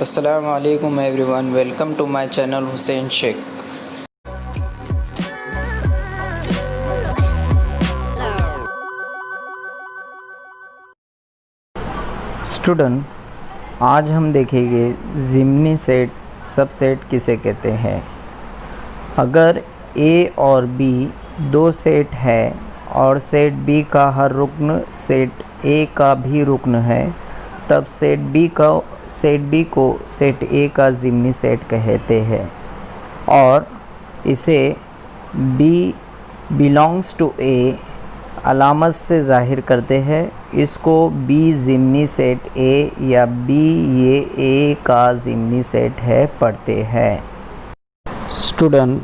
अस्सलाम वालेकुम everyone, welcome to my channel Hussain Sheikh. Student, आज हम देखेंगे ज़िमनी सेट सबसेट किसे कहते हैं। अगर ए और बी दो सेट है और सेट बी का हर रुकन सेट ए का भी रुकन है, तब सेट बी को सेट ए का ज़िमनी सेट कहते हैं और इसे बी बिलोंग्स टू ए अलामत से ज़ाहिर करते हैं। इसको बी ज़िमनी सेट ए या बी ये ए का ज़िमनी सेट है पढ़ते हैं। स्टूडेंट,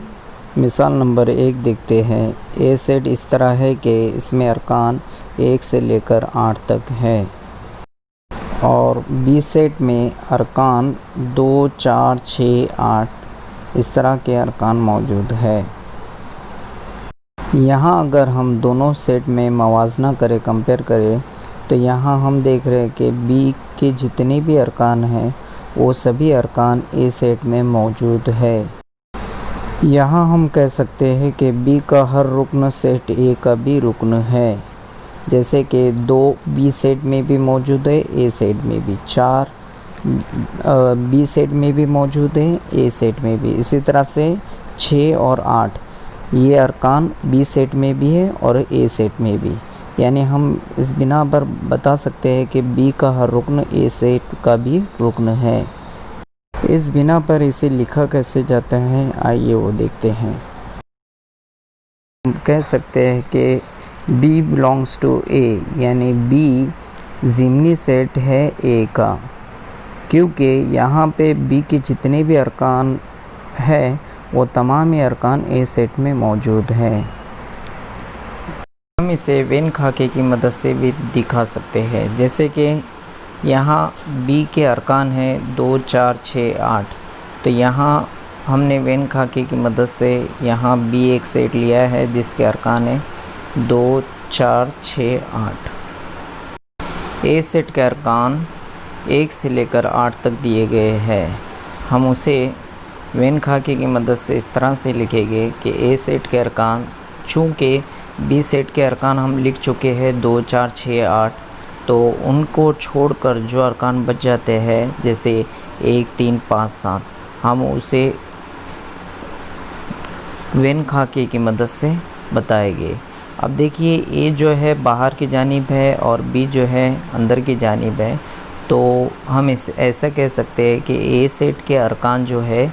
मिसाल नंबर 1 देखते हैं। ए सेट इस तरह है कि इसमें अरकान 1 से लेकर 8 तक है और बी सेट में अरकान 2, 4, 6, 8 इस तरह के अरकान मौजूद है। यहाँ अगर हम दोनों सेट में मवाजना करें, कंपेयर करें, तो यहाँ हम देख रहे हैं कि बी के जितने भी अरकान हैं वो सभी अरकान ए सेट में मौजूद है। यहाँ हम कह सकते हैं कि बी का हर रुकन सेट ए का भी रुकन है, जैसे कि 2 बी सेट में भी मौजूद है, ए सेट में भी, 4 बी सेट में भी मौजूद है, ए सेट में भी, इसी तरह से 6 और 8 ये अरकान बी सेट में भी है और ए सेट में भी। यानी हम इस बिना पर बता सकते हैं कि बी का हर रुकन ए सेट का भी रुकन है। इस बिना पर इसे लिखा कैसे जाता है, आइए वो देखते हैं। हम कह सकते हैं कि B बिलोंग्स टू ए, यानी B ज़िमनी सेट है ए का, क्योंकि यहाँ पे B के जितने भी अरकान है वो तमाम ही अरकान ए सेट में मौजूद है। हम इसे वेन खाके की मदद से भी दिखा सकते हैं, जैसे कि यहाँ B के अरकान हैं 2, 4, 6, 8, तो यहाँ हमने वेन खाके की मदद से यहाँ B एक सेट लिया है जिसके अरकान है 2, 4, 6, 8। ए सेट के अरकान 1 से लेकर 8 तक दिए गए हैं। हम उसे वेन खाके की मदद से इस तरह से लिखेंगे कि ए सेट के अरकान, चूँकि बी सेट के अरकान हम लिख चुके हैं 2, 4, 6, 8, तो उनको छोड़कर जो अरकान बच जाते हैं, जैसे 1, 3, 5, 7, हम उसे वेन खाके की मदद से बताएंगे। अब देखिए, ए जो है बाहर की जानिब है और बी जो है अंदर की जानिब है, तो हम ऐसा कह सकते हैं कि ए सेट के अरकान जो है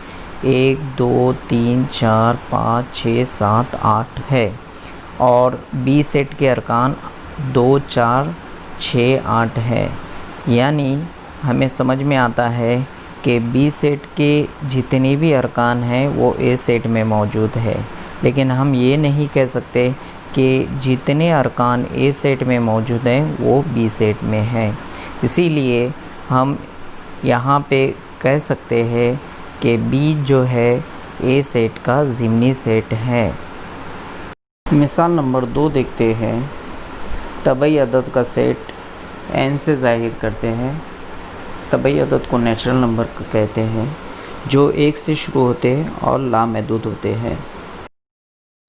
1, 2, 3, 4, 5, 6, 7, 8 है और बी सेट के अरकान 2, 4, 6, 8 है। यानी हमें समझ में आता है कि बी सेट के जितने भी अरकान हैं वो ए सेट में मौजूद है, लेकिन हम ये नहीं कह सकते कि जितने अरकान ए सेट में मौजूद हैं वो बी सेट में हैं। इसीलिए हम यहाँ पे कह सकते हैं कि बी जो है ए सेट का ज़िमनी सेट है। मिसाल नंबर 2 देखते हैं। तबई अदद का सेट n से ज़ाहिर करते हैं। तबई अदद को नेचुरल नंबर कहते हैं जो 1 से शुरू होते हैं और लामहदूद होते हैं।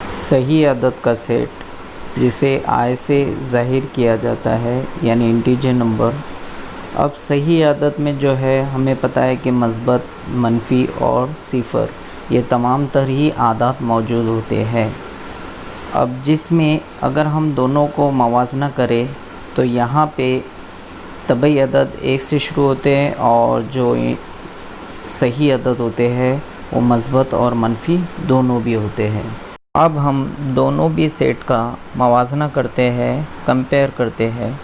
सही अदद का सेट जिसे i से ज़ाहिर किया जाता है, यानी इंटीजर नंबर। अब सही अदद में जो है हमें पता है कि मस्बत, मनफी और सिफ़र ये तमाम तरह ही आदात मौजूद होते हैं। अब जिसमें अगर हम दोनों को मवाजना करें तो यहाँ पे तबई अदद 1 से शुरू होते हैं और जो सही अदद होते हैं वो मस्बत और मनफी दोनों भी होते हैं। अब हम दोनों भी सेट का मवाजना करते हैं, कंपेयर करते हैं,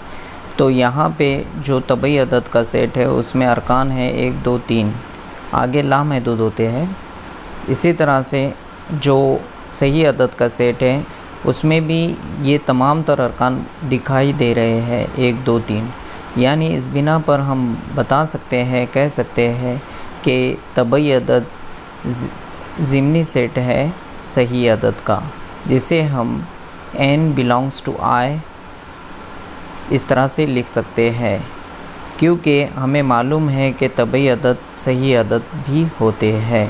तो यहाँ पे जो तबई अदद का सेट है उसमें अरकान है 1, 2, 3, आगे लामहदूद होते हैं। इसी तरह से जो सही अदद का सेट है उसमें भी ये तमाम तर अरकान दिखाई दे रहे हैं 1, 2, 3। यानी इस बिना पर हम बता सकते हैं, कह सकते हैं कि तबई अदद ज़िमनी सेट है सही अदद का, जिसे हम n बिलोंग्स टू i इस तरह से लिख सकते हैं क्योंकि हमें मालूम है कि तबई अदद सही अदद भी होते हैं।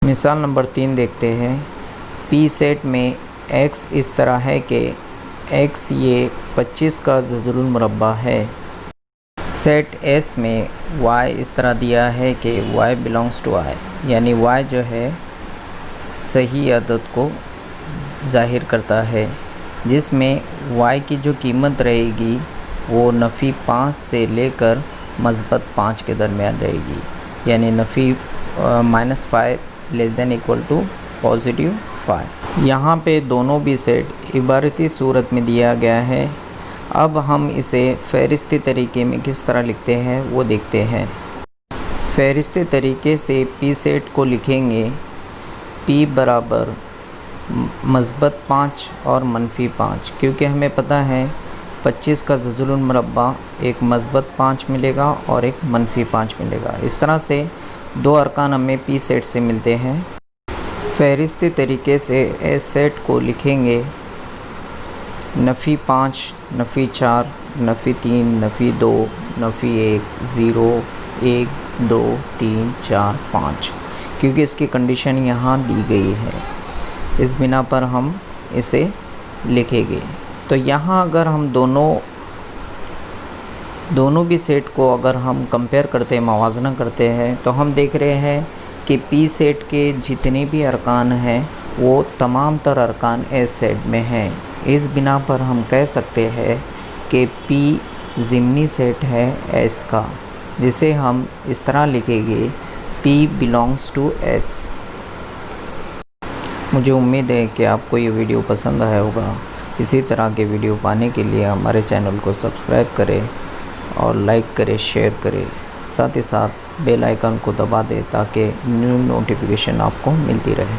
मिसाल नंबर 3 देखते हैं। पी सेट में x इस तरह है कि x ये 25 का जज़रुल मुरब्बा है। सेट S में y इस तरह दिया है कि y बिलोंग्स टू I, यानी y जो है सही अदद को ज़ाहिर करता है, जिसमें y की जो कीमत रहेगी वो नफ़ी 5 से लेकर मस्बत 5 के दरमियान रहेगी, यानी नफ़ी -5 <= +5। यहाँ पे दोनों भी सेट इबारती सूरत में दिया गया है। अब हम इसे फ़हरिस्ती तरीके में किस तरह लिखते हैं वो देखते हैं। फ़हरिस्ती तरीके से पी सेट को लिखेंगे p बराबर मस्बत 5 और -5, क्योंकि हमें पता है 25 का जज़रुल मुरब्बा एक मस्बत 5 मिलेगा और एक -5 मिलेगा। इस तरह से दो अरकान हमें पी सेट से मिलते हैं। फ़हरिस्ती तरीके से एस सेट को लिखेंगे नफ़ी 5, नफ़ी 4, नफ़ी 3, नफ़ी 2, नफ़ी 1, 0, 1, 2, 3, 4, 5, क्योंकि इसकी कंडीशन यहाँ दी गई है। इस बिना पर हम इसे लिखेंगे। तो यहाँ अगर हम दोनों भी सेट को अगर हम कंपेयर करते हैं, मवाजना करते हैं, तो हम देख रहे हैं कि पी सेट के जितने भी अरकान हैं वो तमाम तर अरकान एस सेट में हैं। इस बिना पर हम कह सकते हैं कि पी ज़िमनी सेट है एस का, जिसे हम इस तरह लिखेंगे P बिलोंग्स टू एस। मुझे उम्मीद है कि आपको ये वीडियो पसंद आया होगा। इसी तरह के वीडियो पाने के लिए हमारे चैनल को सब्सक्राइब करें और लाइक करें, शेयर करें, साथ ही साथ बेल आइकन को दबा दें ताकि न्यू नोटिफिकेशन आपको मिलती रहे।